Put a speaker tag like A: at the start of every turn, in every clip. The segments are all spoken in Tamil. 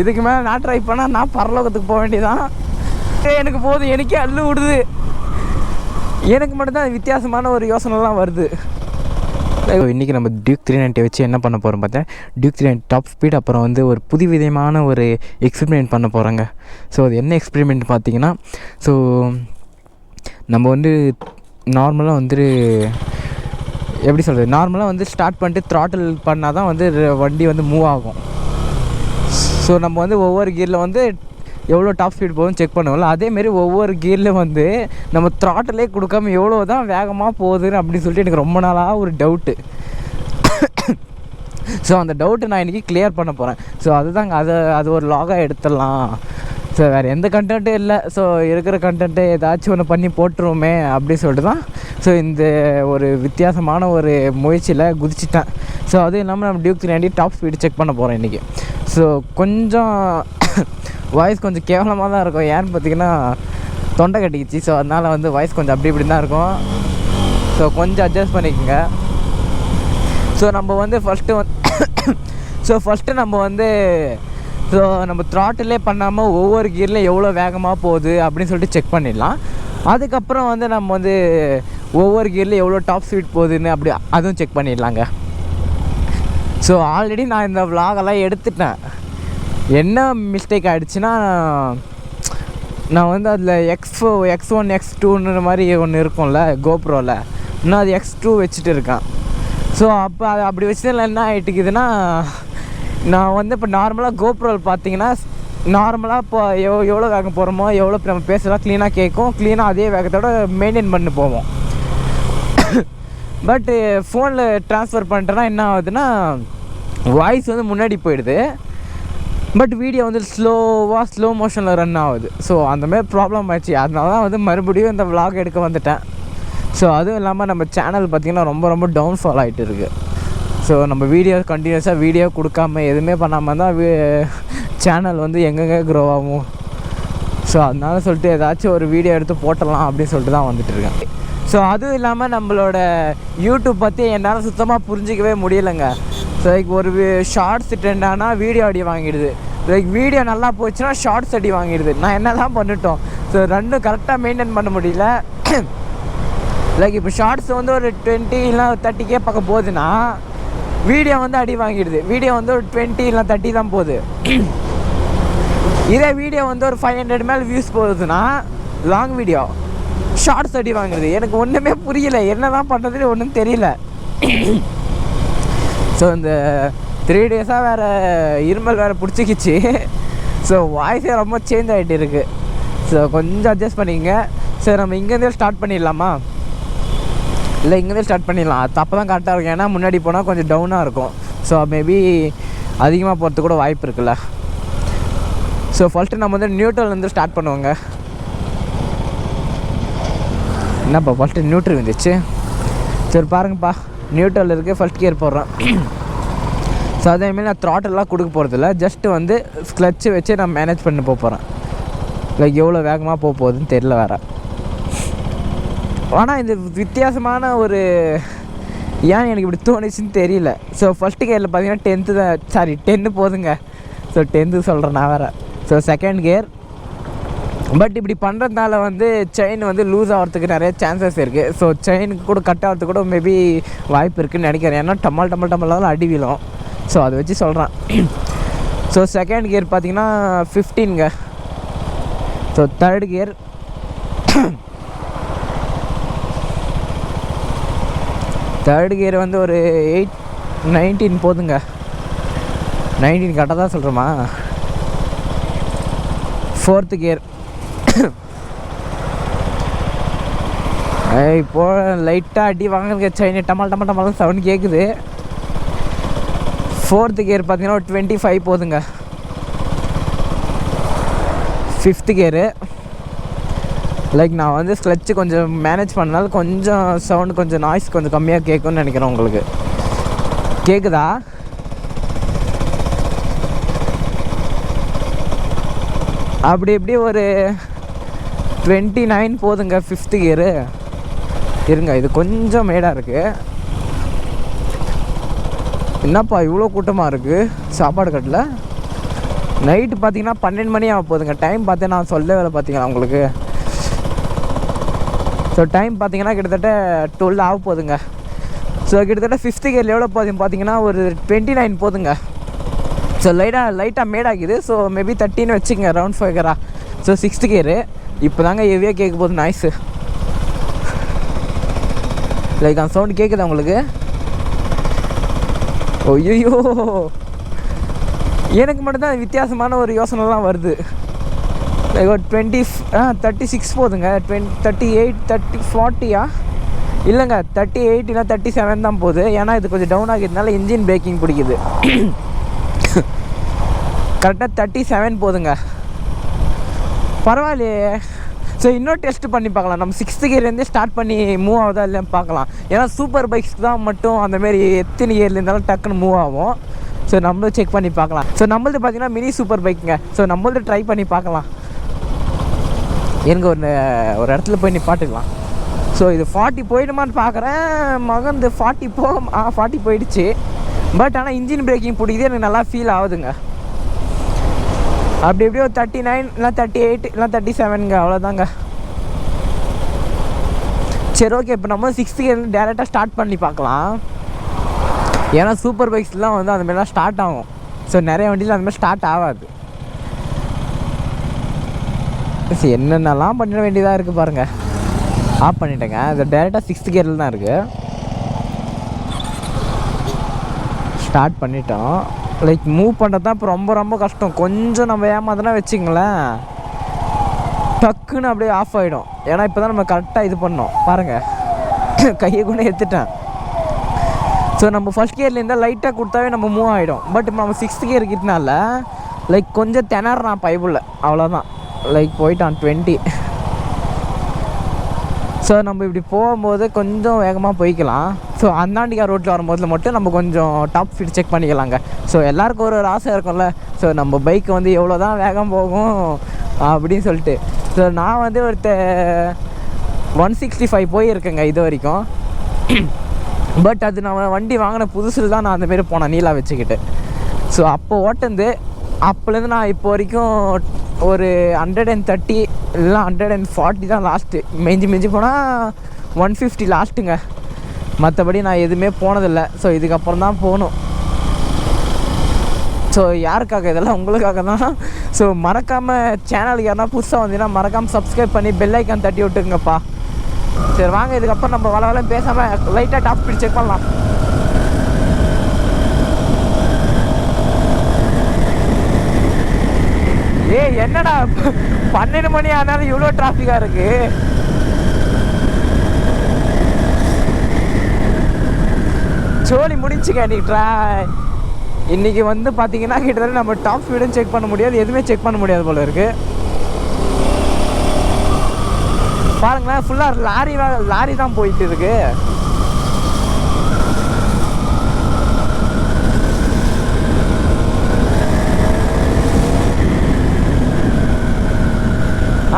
A: இதுக்கு மேலே நான் ட்ரை பண்ணால் நான் பரலோகத்துக்கு போக வேண்டியதான். எனக்கு போதும், எனக்கே அள்ளு விடுது. எனக்கு மட்டும்தான் வித்தியாசமான ஒரு யோசனைலாம் வருது. இன்றைக்கி நம்ம டியூக் 390 வச்சு என்ன பண்ண போகிறோம் பார்த்தேன், டியூக் 390 டாப் ஸ்பீட். அப்புறம் வந்து ஒரு புது விதமான ஒரு எக்ஸ்பெரிமெண்ட் பண்ண போகிறாங்க. ஸோ அது என்ன எக்ஸ்பெரிமெண்ட் பார்த்தீங்கன்னா, ஸோ நம்ம வந்து நார்மலாக வந்து எப்படி சொல்கிறது, நார்மலாக வந்து ஸ்டார்ட் பண்ணிட்டு த்ராட்டில் பண்ணால் தான் வந்து வண்டி வந்து மூவ் ஆகும். ஸோ நம்ம வந்து ஒவ்வொரு கியரில் வந்து எவ்வளோ டாப் ஸ்பீட் போகுதுன்னு செக் பண்ணுவோம்ல, அதேமாரி ஒவ்வொரு கியரில் வந்து நம்ம த்ராட்டிலே கொடுக்காம எவ்வளோ தான் வேகமாக போகுதுன்னு அப்படின்னு சொல்லிட்டு எனக்கு ரொம்ப நாளாக ஒரு டவுட்டு. ஸோ அந்த டவுட்டை நான் இன்றைக்கி கிளியர் பண்ண போகிறேன். ஸோ அதுதாங்க, அது ஒரு லாகாக எடுத்துடலாம். ஸோ வேறு எந்த கண்டென்ட்டும் இல்லை. ஸோ இருக்கிற கண்டென்ட்டு ஏதாச்சும் ஒன்று பண்ணி போட்டுருவோமே அப்படி சொல்லிட்டு தான் ஸோ இந்த ஒரு வித்தியாசமான ஒரு முயற்சியில் குதிச்சிட்டேன். ஸோ அதுவும் இல்லாமல் நம்ம டியூக் 390 டாப் ஸ்பீடு செக் பண்ண போகிறோம் இன்றைக்கி. ஸோ கொஞ்சம் வாய்ஸ் கொஞ்சம் கேவலமாக தான் இருக்கும். ஏன்னு பார்த்தீங்கன்னா தொண்டை கட்டிக்கிச்சு. ஸோ அதனால் வந்து வாய்ஸ் கொஞ்சம் அப்படி இப்படி தான் இருக்கும். ஸோ கொஞ்சம் அட்ஜஸ்ட் பண்ணிக்கோங்க. ஸோ நம்ம வந்து ஃபஸ்ட்டு நம்ம வந்து ஸோ நம்ம த்ராட்டிலே பண்ணாமல் ஒவ்வொரு கியரில் எவ்வளோ வேகமாக போகுது அப்படின்னு சொல்லிட்டு செக் பண்ணிடலாம். அதுக்கப்புறம் வந்து நம்ம வந்து ஒவ்வொரு கியரில் எவ்வளோ டாப் ஸ்பீட் போகுதுன்னு அப்படி அதுவும் செக் பண்ணிடலாங்க. ஸோ ஆல்ரெடி நான் இந்த விலாகெல்லாம் எடுத்துட்டேன். என்ன மிஸ்டேக் ஆகிடுச்சுன்னா, நான் வந்து அதில் X1 X2ன்ற மாதிரி ஒன்று இருக்கும்ல கோப்ரோவில், இன்னும் அது X2 வச்சுட்டு இருக்கேன். ஸோ அப்போ அது அப்படி வச்சதில் என்ன ஆகிட்டுக்குதுன்னா, நான் வந்து இப்போ நார்மலாக கோப்ரோவில் பார்த்தீங்கன்னா நார்மலாக இப்போ எவ்வளோ வேகம் போகிறோமோ, எவ்வளோ நம்ம பேசலாம் க்ளீனாக கேட்கும், க்ளீனாக அதே வேகத்தோடு மெயின்டைன் பண்ணி போவோம். பட்டு ஃபோனில் ட்ரான்ஸ்ஃபர் பண்ணிட்டேன்னா என்ன ஆகுதுன்னா, வாய்ஸ் வந்து முன்னாடி போயிடுது, பட் வீடியோ வந்து ஸ்லோ மோஷனில் ரன் ஆகுது. ஸோ அந்தமாதிரி ப்ராப்ளம் ஆயிடுச்சு. அதனால தான் வந்து மறுபடியும் இந்த விலாக் எடுக்க வந்துட்டேன். ஸோ அதுவும் இல்லாமல் நம்ம சேனல் பார்த்திங்கன்னா ரொம்ப டவுன்ஃபால் ஆகிட்டு இருக்குது. ஸோ நம்ம வீடியோ கண்டினியூஸாக வீடியோ கொடுக்காம எதுவுமே பண்ணாமல் தான் சேனல் வந்து எங்கெங்கே க்ரோ ஆகும். ஸோ அதனால சொல்லிட்டு ஏதாச்சும் ஒரு வீடியோ எடுத்து போட்டலாம் அப்படின்னு சொல்லிட்டு தான் வந்துட்டுருக்கேன். ஸோ அதுவும் இல்லாமல் நம்மளோட யூடியூப் பற்றி என்னால் சுத்தமாக புரிஞ்சிக்கவே முடியலைங்க. ஸோ லைக் ஒரு ஷார்ட்ஸ் ட்ரெண்ட் ஆனால் வீடியோ அடி வாங்கிடுது, லைக் வீடியோ நல்லா போச்சுன்னா ஷார்ட்ஸ் அடி வாங்கிடுது. நான் என்ன தான் பண்ணிட்டோம். ஸோ ரெண்டும் கரெக்டாக மெயின்டைன் பண்ண முடியல. லைக் இப்போ ஷார்ட்ஸ் வந்து ஒரு 20 இல்லை 30K பக்கம் போகுதுன்னா வீடியோ வந்து அடி வாங்கிடுது. வீடியோ வந்து ஒரு 20 இல்லை 30 தான் போகுது. இதே வீடியோ வந்து ஒரு 500 மேலே வியூஸ் போகுதுன்னா லாங் வீடியோ ஷார்ட்ஸ் அடி வாங்குறது. எனக்கு ஒன்றுமே புரியல, என்ன தான் பண்ணுறதுன்னு ஒன்றும் தெரியல. ஸோ இந்த 3 டேஸாக வேறு இருமல் வேறு பிடிச்சிக்கிச்சு. ஸோ வாய்ஸே ரொம்ப சேஞ்ச் ஆகிட்டு இருக்குது. ஸோ கொஞ்சம் அட்ஜஸ்ட் பண்ணிக்கங்க. சரி, நம்ம இங்கேருந்தே ஸ்டார்ட் பண்ணிடலாமா? இல்லை இங்கேருந்தே ஸ்டார்ட் பண்ணிடலாம். அது அப்போ தான் கரெக்டாக இருக்கும். ஏன்னா முன்னாடி போனால் கொஞ்சம் டவுனாக இருக்கும். ஸோ மேபி அதிகமாக போகிறதுக்கு கூட வாய்ப்பு இருக்குல்ல. ஸோ ஃபஸ்ட்டு நம்ம வந்து நியூட்ரல்லேருந்து ஸ்டார்ட் பண்ணுவோங்க. என்னப்பா ஃபஸ்ட்டு நியூட்ரல் வந்துச்சு? சரி பாருங்கப்பா, நியூட்ரல் இருக்குது, ஃபஸ்ட் கியர் போடுறேன். ஸோ அதேமாரி நான் த்ராட்டெல்லாம் கொடுக்க போகிறதில்ல, ஜஸ்ட்டு வந்து கிளச்சு வச்சு நான் மேனேஜ் பண்ணி போகிறேன். லைக் எவ்வளோ வேகமாக போகுதுன்னு தெரியல வேறு. ஆனால் இது வித்தியாசமான ஒரு ஏன் எனக்கு இப்படி தோணுச்சுன்னு தெரியல. ஸோ ஃபஸ்ட்டு கியரில் பார்த்தீங்கன்னா 10 போதுங்க. ஸோ 10 சொல்கிறேன் நான் வேறு. So second gear. பட் இப்படி பண்ணுறதுனால வந்து செயின் வந்து லூஸ் ஆகிறதுக்கு நிறைய சான்சஸ் இருக்குது. ஸோ செயினுக்கு கூட கட் ஆகிறதுக்கு கூட மேபி வாய்ப்பு இருக்குதுன்னு நினைக்கிறேன். ஏன்னா டம்மல் அடி விழும். ஸோ அதை வச்சு சொல்கிறேன். ஸோ செகண்ட் கியர் பார்த்தீங்கன்னா 15ங்க. So third gear. Third gear வந்து ஒரு 19 போதுங்க. 19 கரெக்டாக தான் சொல்கிறோமா? Fourth gear. இப்போ லைட்டாக அடி வாங்க செயின் டமால் சவுண்ட் கேட்குது. ஃபோர்த்து கியர் பார்த்தீங்கன்னா ஒரு 25 போதுங்க. Fifth gear. லைக் நான் வந்து கிளச்சு கொஞ்சம் மேனேஜ் பண்ணனால கொஞ்சம் சவுண்டு கொஞ்சம் நாய்ஸ் கொஞ்சம் கம்மியாக கேட்கும்னு நினைக்கிறேன். உங்களுக்கு கேட்குதா? அப்படி எப்படி ஒரு 29 போதுங்க ஃபிஃப்த்து கியரு. இருங்க, இது கொஞ்சம் மேடாக இருக்குது. என்னப்பா இவ்வளோ கூட்டமாக இருக்குது சாப்பாடு கட்டில்? நைட்டு பார்த்தீங்கன்னா 12 மணி ஆக போகுதுங்க. டைம் பார்த்தேன் நான் சொல்லவே பார்த்தீங்களா உங்களுக்கு. ஸோ டைம் பார்த்தீங்கன்னா கிட்டத்தட்ட 12 ஆக போகுதுங்க. ஸோ கிட்டத்தட்ட 5th கியரில் எவ்வளோ போகுதுன்னு பார்த்தீங்கன்னா ஒரு 29 போகுதுங்க. ஸோ லைட்டாக மேடாகுது. ஸோ மேபி 30ன்னு வச்சுக்கங்க, ரவுண்ட் ஃபைகரா. ஸோ 6th கியரு இப்போ தாங்க ஹெவியாக கேட்க போகுது நாய்ஸு. லைக் அந்த சவுண்டு கேட்குதா உங்களுக்கு? ஐயோ, எனக்கு மட்டும்தான் வித்தியாசமான ஒரு யோசனைலாம் வருது. லைக் ஒரு 36 போகுதுங்க. 38 30 40 இல்லைங்க, 38 இல்லை 37 தான் போகுது. ஏன்னா இது கொஞ்சம் டவுன் ஆகிடுறதுனால இன்ஜின் பிரேக்கிங் பிடிக்குது. கரெக்டாக 37 போகுதுங்க. பரவாயில்லையே. ஸோ இன்னும் டெஸ்ட் பண்ணி பார்க்கலாம். நம்ம 6th கியர்லேருந்தே ஸ்டார்ட் பண்ணி மூவ் ஆகுதா இல்லைன்னு பார்க்கலாம். ஏன்னா சூப்பர் பைக்ஸ்க்கு தான் மட்டும் அந்தமாரி எத்தனை கியரில் இருந்தாலும் டக்குன்னு மூவ் ஆகும். ஸோ நம்மளும் செக் பண்ணி பார்க்கலாம். ஸோ நம்மளது பார்த்தீங்கன்னா மினி சூப்பர் பைக்குங்க. ஸோ நம்மளது ட்ரை பண்ணி பார்க்கலாம். எனக்கு ஒரு இடத்துல போய் நிப்பாட்டுக்கலாம். ஸோ இது 40 போயிடுமான்னு பார்க்குறேன். மகன் இந்த 40 போயிடுச்சு. பட் ஆனால் இன்ஜின் பிரேக்கிங் பிடிக்குது, எனக்கு நல்லா ஃபீல் ஆகுதுங்க. அப்படி எப்படியோ 39 இல்லை 38 இல்லை 37ங்க, அவ்வளோதாங்க. சரி, ஓகே. இப்போ நம்ம 6th கியர் டேரெக்டாக ஸ்டார்ட் பண்ணி பார்க்கலாம். ஏன்னா சூப்பர் பைக்ஸ்லாம் வந்து அந்தமாரிலாம் ஸ்டார்ட் ஆகும். ஸோ நிறைய வண்டியில் அந்தமாதிரி ஸ்டார்ட் ஆகாது. சரி, என்னென்னலாம் பண்ணிட வேண்டியதாக இருக்குது பாருங்கள். ஆஃப் பண்ணிட்டேங்க. அது டேரெக்டாக 6th கியரில் தான் இருக்குது. ஸ்டார்ட் பண்ணிட்டோம். லைக் மூவ் பண்ணுறது தான் இப்போ ரொம்ப கஷ்டம். கொஞ்சம் நம்ம ஏமாத்தினா வச்சுங்களேன், டக்குன்னு அப்படியே ஆஃப் ஆகிடும். ஏன்னா இப்போ தான் நம்ம கரெக்டாக இது பண்ணோம் பாருங்கள். கையை கூட எடுத்துட்டேன். ஸோ நம்ம ஃபஸ்ட் கியர்லேருந்தால் லைட்டாக கொடுத்தாவே நம்ம மூவ் ஆகிடும். பட் இப்போ நம்ம 6th கியர் கிட்டனால லைக் கொஞ்சம் திணறான் பைபிளில், அவ்வளோதான். லைக் போயிட்டான் 20. ஸோ நம்ம இப்படி போகும்போது கொஞ்சம் வேகமாக போய்க்கலாம். ஸோ அந்தாண்டிகா ரோட்டில் வரும்போதில் மட்டும் நம்ம கொஞ்சம் டாப் ஸ்பீட் செக் பண்ணிக்கலாங்க. ஸோ எல்லாருக்கும் ஒரு ஆசை இருக்கும்ல, ஸோ நம்ம பைக் வந்து எவ்வளோ தான் வேகம் போகும் அப்படின்னு சொல்லிட்டு. ஸோ நான் வந்து 165 போயிருக்கேங்க இது வரைக்கும். பட் அது நம்ம வண்டி வாங்கின புதுசில் தான் நான் அந்தமாரி போனேன் நீலா வச்சுக்கிட்டு. ஸோ அப்போ ஓட்டுந்து அப்போலேருந்து நான் இப்போ வரைக்கும் ஒரு 130 இல்லை 140 தான் லாஸ்ட்டு. மிஞ்சி போனால் 150 லாஸ்ட்டுங்க. மற்றபடி நான் எதுவுமே போனதில்லை. ஸோ இதுக்கப்புறம் தான் போகணும். ஸோ யாருக்காக இதெல்லாம்? உங்களுக்காக தான். ஸோ மறக்காமல் சேனலுக்கு யாருன்னா புதுசாக வந்தீங்கன்னா மறக்காமல் சப்ஸ்கிரைப் பண்ணி பெல் ஐக்கான் தட்டி விட்டுருங்கப்பா. சரி வாங்க, இதுக்கப்புறம் நம்ம வளவளம் பேசாமல் லைட்டாக டாப் ஸ்பீட் செக் பண்ணலாம். என்னடா 12 மணி ஆனாலும் இவ்வளோ டிராஃபிக்காக இருக்கு. சோலி முடிச்சுக்க நீ இன்னைக்கு வந்து பார்த்தீங்கன்னா கிட்டத்தட்ட நம்ம டாப் ஸ்பீடும் செக் பண்ண முடியாது, எதுவுமே செக் பண்ண முடியாது போல இருக்கு. பாருங்களேன், ஃபுல்லாக லாரி தான் போயிட்டு இருக்கு.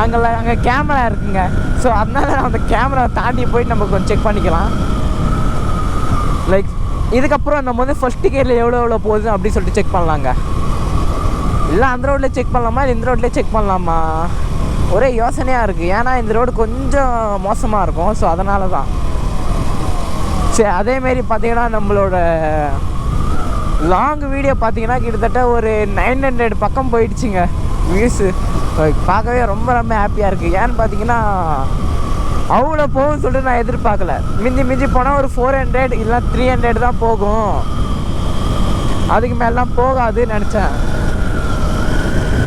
A: அங்கே கேமரா இருக்குங்க. ஸோ அதனால அந்த கேமரா தாண்டி போயிட்டு நம்ம கொஞ்சம் செக் பண்ணிக்கலாம். லைக் இதுக்கப்புறம் நம்ம வந்து ஃபஸ்ட்டு கியரில் எவ்வளோ போகுது அப்படின்னு சொல்லிட்டு செக் பண்ணலாங்க. இல்லை அந்த ரோட்டில் செக் பண்ணலாமா, இல்லை இந்த ரோட்லேயே செக் பண்ணலாமா, ஒரே யோசனையாக இருக்குது. ஏன்னா இந்த ரோடு கொஞ்சம் மோசமாக இருக்கும். ஸோ அதனால தான். சரி, அதேமாரி பார்த்தீங்கன்னா நம்மளோட லாங் வீடியோ பார்த்தீங்கன்னா கிட்டத்தட்ட ஒரு 900 பக்கம் போயிடுச்சுங்க வியூஸு. பார்க்கவே ரொம்ப ஹாப்பியாக இருக்குது. ஏன்னு பார்த்தீங்கன்னா அவ்வளோ போகும்னு சொல்லிட்டு நான் எதிர்பார்க்கல. மிஞ்சி போனால் ஒரு 400 இல்லை 300 தான் போகும், அதுக்கு மேலாம் போகாதுன்னு நினச்சேன்.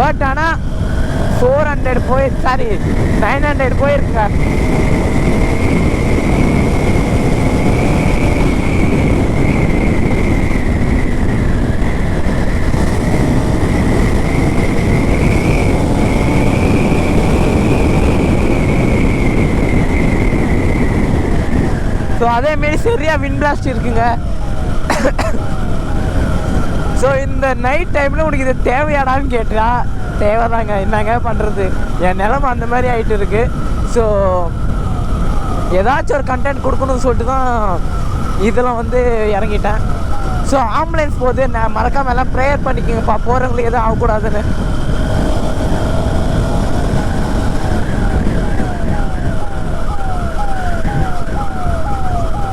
A: பட் ஆனால் 900 போயிருக்குங்க. ஸோ அதேமாரி சரியாக விண்ட் பிளாஸ்ட் இருக்குங்க. ஸோ இந்த நைட் டைமில் உனக்கு இது தேவையாடான்னு கேட்டா தேவைதாங்க. என்னங்க பண்ணுறது, என் நிலமை அந்த மாதிரி ஆகிட்டு இருக்குது. ஸோ ஏதாச்சும் ஒரு கண்டென்ட் கொடுக்கணும்னு சொல்லிட்டு தான் இதெல்லாம் வந்து இறங்கிட்டேன். ஸோ ஆம்புலன்ஸ் போகுது, நான் மறக்காம எல்லாம் ப்ரேயர் பண்ணிக்கோங்கப்பா, போகிறவங்களுக்கு எதுவும் ஆகக்கூடாதுன்னு.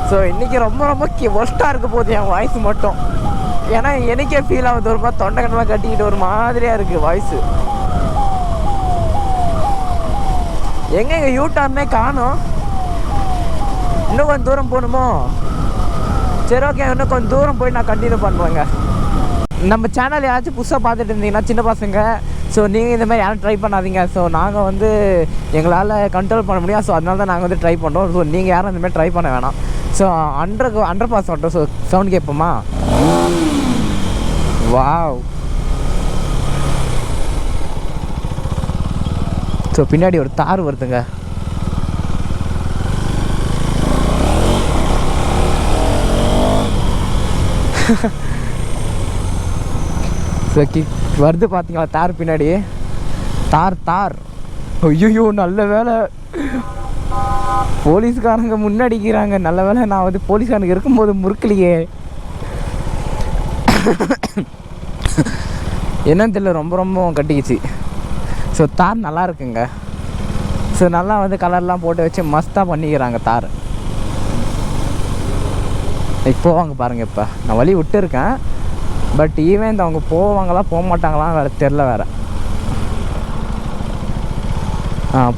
A: ஸோ இன்றைக்கி ரொம்ப ரொம்ப ஒஸ்ட்டாக இருக்க போகுது என் வாய்ஸ் மட்டும். ஏன்னா எனக்கே ஃபீல் ஆகுது, ஒரு மாதிரி தொண்டை கண்டெல்லாம் கட்டிக்கிட்டு ஒரு மாதிரியாக இருக்குது வாய்ஸு. எங்கே எங்கள் யூட்டர்னே காணும். இன்னும் கொஞ்சம் தூரம் போகணுமோ? சரி ஓகே, இன்னும் கொஞ்சம் தூரம் போய் நான் கண்டினியூ பண்ணுவேங்க. நம்ம சேனல் யாராச்சும் புதுசாக பார்த்துட்டு இருந்தீங்கன்னா சின்ன பசங்க, ஸோ நீங்கள் இந்த மாதிரி யாரும் ட்ரை பண்ணாதீங்க. ஸோ நாங்கள் வந்து எங்களால் கண்ட்ரோல் பண்ண முடியும். ஸோ அதனால தான் நாங்கள் வந்து ட்ரை பண்ணுறோம். ஸோ நீங்கள் யாரும் இந்த மாதிரி ட்ரை பண்ண வேணாம். ஸோ அண்டர் பாஸ் மட்டும். ஸோ சவுண்ட் கேட்போமா? வாவ். ஸோ பின்னாடி ஒரு தார் வருதுங்க. வருது பார்த்தீங்களா தார் பின்னாடி? தார். ஐயோ நல்ல வேலை போலீஸ்காரங்க முன்னாடிக்கிறாங்க. நல்ல வேலை நான் வந்து போலீஸ்காரங்க இருக்கும்போது முறுக்கலையே. என்னன்னு தெரியல, ரொம்ப ரொம்ப கட்டிக்கிச்சு. ஸோ தார் நல்லா இருக்குங்க. ஸோ நல்லா வந்து கலர்லாம் போட்டு வச்சு மஸ்தாக பண்ணிக்கிறாங்க தார். போவாங்க பாருங்கள். இப்போ நான் வழி விட்டுருக்கேன், பட் ஈவன் அவங்க போவாங்களா போக மாட்டாங்களாம் வேறு தெரில வேறு.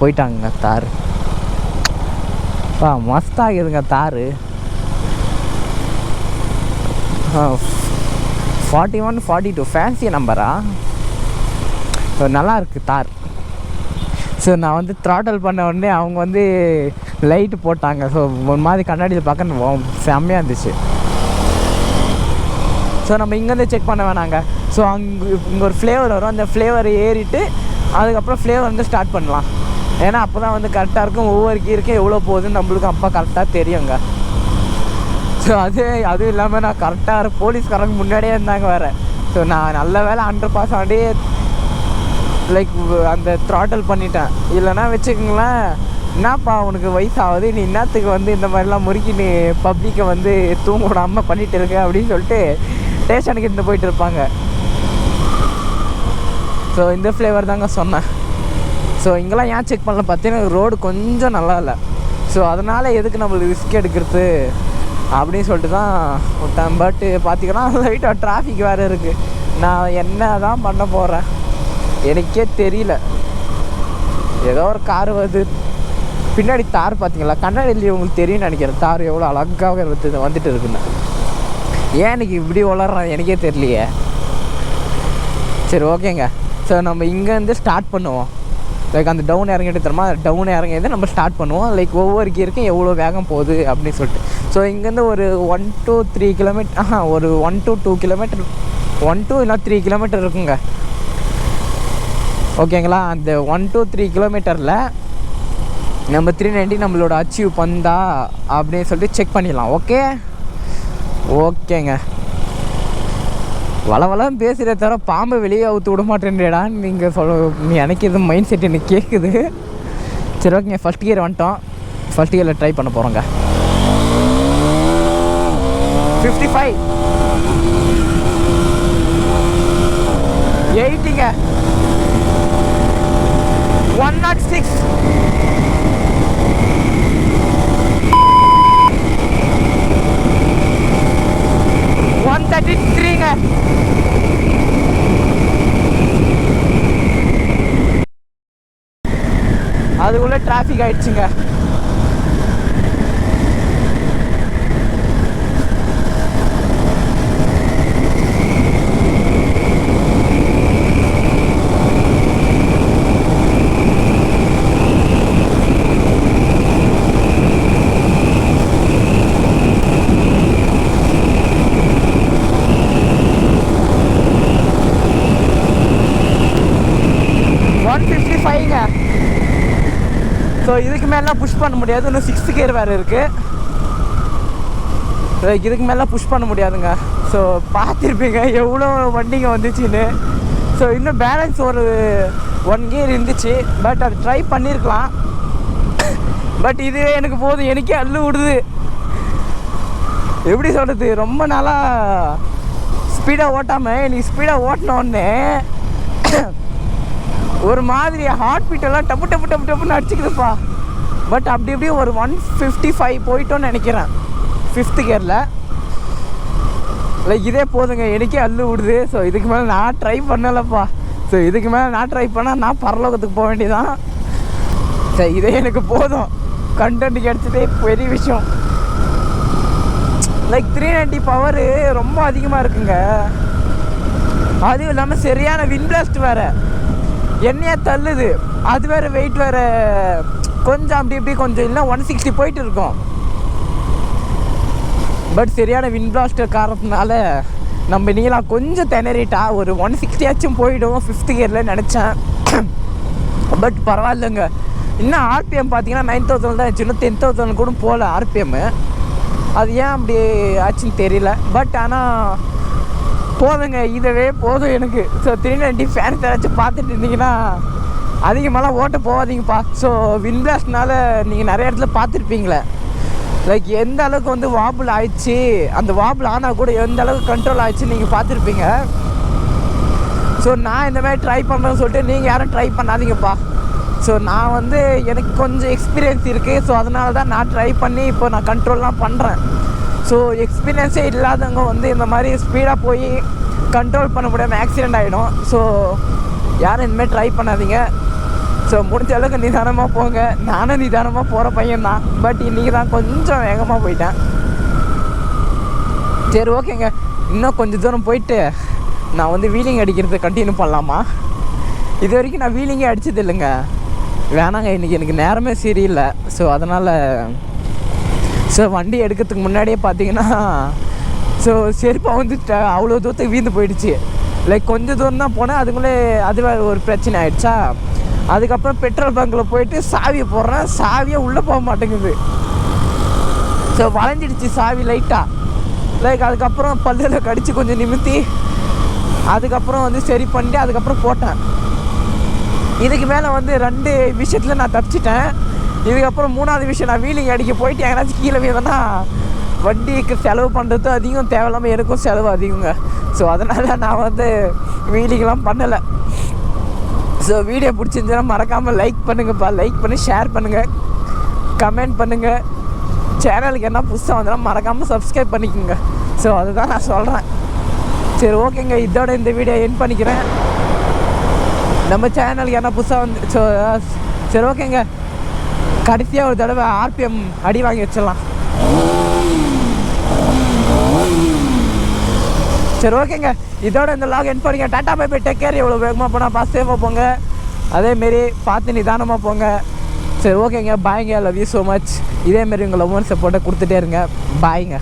A: போயிட்டாங்க தார். மஸ்தாகுதுங்க தார். 41 42 ஃபேன்சி நம்பரா? நல்லா இருக்குது தார். ஸோ நான் வந்து த்ராட்டல் பண்ண உடனே அவங்க வந்து லைட்டு போட்டாங்க. ஸோ ஒரு மாதிரி கண்ணாடியில் பார்க்க செம்மையாக இருந்துச்சு. ஸோ நம்ம இங்கேருந்து செக் பண்ண வேணாங்க. ஸோ இங்கே ஒரு ஃப்ளேவர் வரும், அந்த ஃப்ளேவரை ஏறிட்டு அதுக்கப்புறம் ஃப்ளேவர் வந்து ஸ்டார்ட் பண்ணலாம். ஏன்னா அப்போ தான் வந்து கரெக்டாக இருக்கும். ஒவ்வொரு கீருக்கும் எவ்வளோ போகுதுன்னு நம்மளுக்கு அப்போ கரெக்டாக தெரியுங்க. ஸோ அதுவும் இல்லாமல் நான் கரெக்டாக போலீஸ்காரங்க முன்னாடியே இருந்தாங்க வேறு. ஸோ நான் நல்ல வேலை அண்டர் பாஸ் ஆகிட்டே லைக் அந்த த்ராட்டல் பண்ணிட்டேன். இல்லைன்னா வச்சுக்கோங்களேன், என்னப்பா உனக்கு வயசாகுது, நீ என்னத்துக்கு வந்து இந்த மாதிரிலாம் முறுக்கி நீ பப்ளிக்கை வந்து தூங்க விடாமல் பண்ணிகிட்டு இருக்க அப்படின்னு சொல்லிட்டு ஸ்டேஷனுக்கு இருந்து போயிட்டு இருப்பாங்க. ஸோ இந்த ஃப்ளேவர் தாங்க சொன்னேன். ஸோ இங்கெல்லாம் ஏன் செக் பண்ணல பார்த்தீங்கன்னா ரோடு கொஞ்சம் நல்லா இல்லை. ஸோ அதனால் எதுக்கு நம்மளுக்கு ரிஸ்க் எடுக்கிறது அப்படின்னு சொல்லிட்டு தான் விட்டேன். பட்டு பார்த்திங்கன்னா லைட்டாக டிராஃபிக் வேறு இருக்குது. நான் என்ன தான் பண்ண போகிறேன் எனக்கே தெரியல. ஏதோ ஒரு கார் வருது பின்னாடி. தார் பார்த்தீங்களா? கண்ணாடியில் உங்களுக்கு தெரியும்னு நினைக்கிறேன் தார் எவ்வளோ அழகாக வந்துட்டு இருக்குன்னு. ஏன் எனக்கு இப்படி வளர்றேன் எனக்கே தெரியலையே. சரி ஓகேங்க. ஸோ நம்ம இங்கேருந்து ஸ்டார்ட் பண்ணுவோம். லைக் அந்த டவுன் இறங்கிட்டு தரமா, டவுன் இறங்கிட்டு நம்ம ஸ்டார்ட் பண்ணுவோம். லைக் ஒவ்வொரு கீருக்கும் எவ்வளோ வேகம் போகுது அப்படின்னு சொல்லிட்டு. ஸோ இங்கேருந்து ஒரு 1 to 3 கிலோமீட்டர், ஒரு 1 to 2 கிலோமீட்டர், 1 to இல்லை 3 கிலோமீட்டர் இருக்குங்க. ஓகேங்களா? அந்த 1 to 3 கிலோமீட்டரில் நம்ம 390 நம்மளோட அச்சீவ் பண்ணா அப்படின்னு சொல்லிட்டு செக் பண்ணிடலாம். ஓகேங்க. வளவளம் பேசுகிறத தவிர பாம்பை வெளியே அவுத்து விட மாட்டேன்டான்னு நீங்கள் நீ எனக்கு இது மைண்ட் செட் எனக்கு கேட்குது. சரி ஓகேங்க, ஃபஸ்ட் கியர் வந்துட்டோம். ஃபஸ்ட் கியரில் ட்ரை பண்ண போகிறோங்க. 55 80ங்க, 106 133ங்க. அதுக்குள்ளே டிராஃபிக் ஆயிடுச்சுங்க. ஸோ இதுக்கு மேலாம் புஷ் பண்ண முடியாது. இன்னும் 6th கியர் வேறு இருக்குது. இதுக்கு மேலே புஷ் பண்ண முடியாதுங்க. ஸோ பார்த்துருப்பீங்க எவ்வளோ வண்டிங்க வந்துச்சுன்னு. ஸோ இன்னும் பேலன்ஸ் ஒரு 1 கியர் இருந்துச்சு. பட் அது ட்ரை பண்ணியிருக்கலாம். பட் இதுவே எனக்கு போதும், எனக்கே அள்ளு விடுது. எப்படி சொல்கிறது, ரொம்ப நாளாக ஸ்பீடாக ஓட்டாமல் நீ ஸ்பீடாக ஓட்டினோடனே ஒரு மாதிரி ஹார்ட் பீட்டெல்லாம் டப்பு டப்பு டப்பு டப்புன்னு அடிச்சுக்குதுப்பா. பட் அப்படி இப்படி ஒரு 155 போயிட்டோன்னு நினைக்கிறேன் 5th கியரில். லைக் இதே போதுங்க, எனக்கே அள்ளு விடுது. ஸோ இதுக்கு மேலே நான் ட்ரை பண்ணலப்பா. ஸோ இதுக்கு மேலே நான் ட்ரை பண்ணால் நான் பரலோகத்துக்கு போக வேண்டியதான். சரி, இதே எனக்கு போதும், கண்டென்ட் கிடச்சதே பெரிய விஷயம். லைக் 390 பவர் ரொம்ப அதிகமாக இருக்குங்க. அதுவும் இல்லாமல் சரியான விண்ட் பிளாஸ்ட் வேறு, என்னையே தள்ளுது. அது வேறு வெயிட் வேறு கொஞ்சம் அப்படி இப்படி கொஞ்சம் இல்லை 160 போயிட்டு இருக்கோம். பட் சரியான விண்ட் பிளாஸ்ட் காரணத்தினால நம்ம நீலாம் கொஞ்சம் திணறிட்டா ஒரு 160 ஆச்சும் போயிடும் 5th கியரில் நினச்சேன். பட் பரவாயில்லைங்க. இன்னும் ஆர்பிஎம் பார்த்தீங்கன்னா 9000 தான் ஆச்சு, இன்னும் 10,000 கூட போகல ஆர்பிஎம்மு. அது ஏன் அப்படி ஆச்சுன்னு தெரியல. பட் ஆனால் போதுங்க, இதவே போதும் எனக்கு. ஸோ 390 ஃபேன்ஸ் ஏதாச்சும் பார்த்துட்டு இருந்தீங்கன்னா அதிகமாகலாம் ஓட்ட போகாதீங்கப்பா. ஸோ விண்ட் பிளாஸ்ட்னால நீங்கள் நிறைய இடத்துல பார்த்துருப்பீங்களே, லைக் எந்த அளவுக்கு வந்து வாபிள் ஆயிடுச்சு, அந்த வாபிள் ஆனால் கூட எந்த அளவுக்கு கண்ட்ரோல் ஆயிடுச்சு நீங்கள் பார்த்துருப்பீங்க. ஸோ நான் இந்த மாதிரி ட்ரை பண்ணுறேன்னு சொல்லிட்டு நீங்கள் யாரும் ட்ரை பண்ணாதீங்கப்பா. ஸோ நான் வந்து எனக்கு கொஞ்சம் எக்ஸ்பீரியன்ஸ் இருக்குது. ஸோ அதனால தான் நான் ட்ரை பண்ணி இப்போ நான் கண்ட்ரோல்லாம் பண்ணுறேன். ஸோ எக்ஸ்பீரியன்ஸே இல்லாதவங்க வந்து இந்த மாதிரி ஸ்பீடாக போய் கண்ட்ரோல் பண்ண முடியாமல் ஆக்சிடெண்ட் ஆகிடும். ஸோ யாரும் இந்தமாதிரி ட்ரை பண்ணாதீங்க. ஸோ முடிஞ்ச அளவுக்கு நிதானமாக போங்க. நானும் நிதானமாக போகிற பையன்தான். பட் இன்றைக்கி தான் கொஞ்சம் வேகமாக போயிட்டேன். சரி, ஓகேங்க. இன்னும் கொஞ்சம் தூரம் போயிட்டு நான் வந்து வீலிங் அடிக்கிறது கண்டினியூ பண்ணலாமா? இது வரைக்கும் நான் வீலிங்கே அடித்தது இல்லைங்க. வேணாங்க, இன்றைக்கி எனக்கு நேரமே சரியில்லை. ஸோ அதனால் வண்டி எடுக்கிறதுக்கு முன்னாடியே பார்த்தீங்கன்னா செருப்பாக வந்து அவ்வளோ தூரத்துக்கு வீழ்ந்து போயிடுச்சு. லைக் கொஞ்சம் தூரம் தான் போனேன், அதுக்குள்ளே அது ஒரு பிரச்சனை ஆகிடுச்சா. அதுக்கப்புறம் பெட்ரோல் பங்கில் போயிட்டு சாவியை போடுறேன், சாவியே உள்ளே போக மாட்டேங்குது. ஸோ வளைஞ்சிடுச்சு சாவி லைட்டாக. லைக் அதுக்கப்புறம் பல்லில் கடித்து கொஞ்சம் நிமித்தி அதுக்கப்புறம் வந்து சரி பண்ணிட்டு அதுக்கப்புறம் போட்டேன். இதுக்கு மேலே வந்து 2 விஷயத்தில் நான் தப்பிச்சிட்டேன். இதுக்கப்புறம் 3வது விஷயம், நான் வீலிங் அடிக்க போயிட்டு எங்கேனாச்சும் கீழே வீதனா வண்டிக்கு செலவு பண்ணுறதும் அதிகம், தேவையில்லாமல் எனக்கும் செலவு அதிகங்க. ஸோ அதனால் நான் வந்து வீலிங்லாம் பண்ணலை. ஸோ வீடியோ பிடிச்சிருந்துச்சுன்னா மறக்காமல் லைக் பண்ணுங்கப்பா. லைக் பண்ணி ஷேர் பண்ணுங்கள், கமெண்ட் பண்ணுங்கள். சேனலுக்கு என்ன புதுசாக வந்தாலும் மறக்காமல் சப்ஸ்கிரைப் பண்ணிக்கோங்க. ஸோ அதுதான் நான் சொல்கிறேன். சரி, ஓகேங்க. இதோட இந்த வீடியோ எண்ட் பண்ணிக்கிறேன். நம்ம சேனலுக்கு என்ன புதுசாக வந்து சரி, ஓகேங்க. கடைசியாக ஒரு தடவை ஆர்பிஎம் அடி வாங்கி வச்சிடலாம். சரி, ஓகேங்க. இதோட இந்த லாக் எண்ட் பண்ணிங்க. Tata bye bye, take care. எவ்வளோ வேகமாக போனால் பார்த்து சேஃபாக போங்க, அதேமாரி பார்த்து நிதானமாக போங்க. சரி, ஓகேங்க. பாய்ங்க. Love you so much. இதேமாரி உங்கள் லவ் அண்ட் சப்போர்ட்டை கொடுத்துட்டே இருங்க. பாய்ங்க.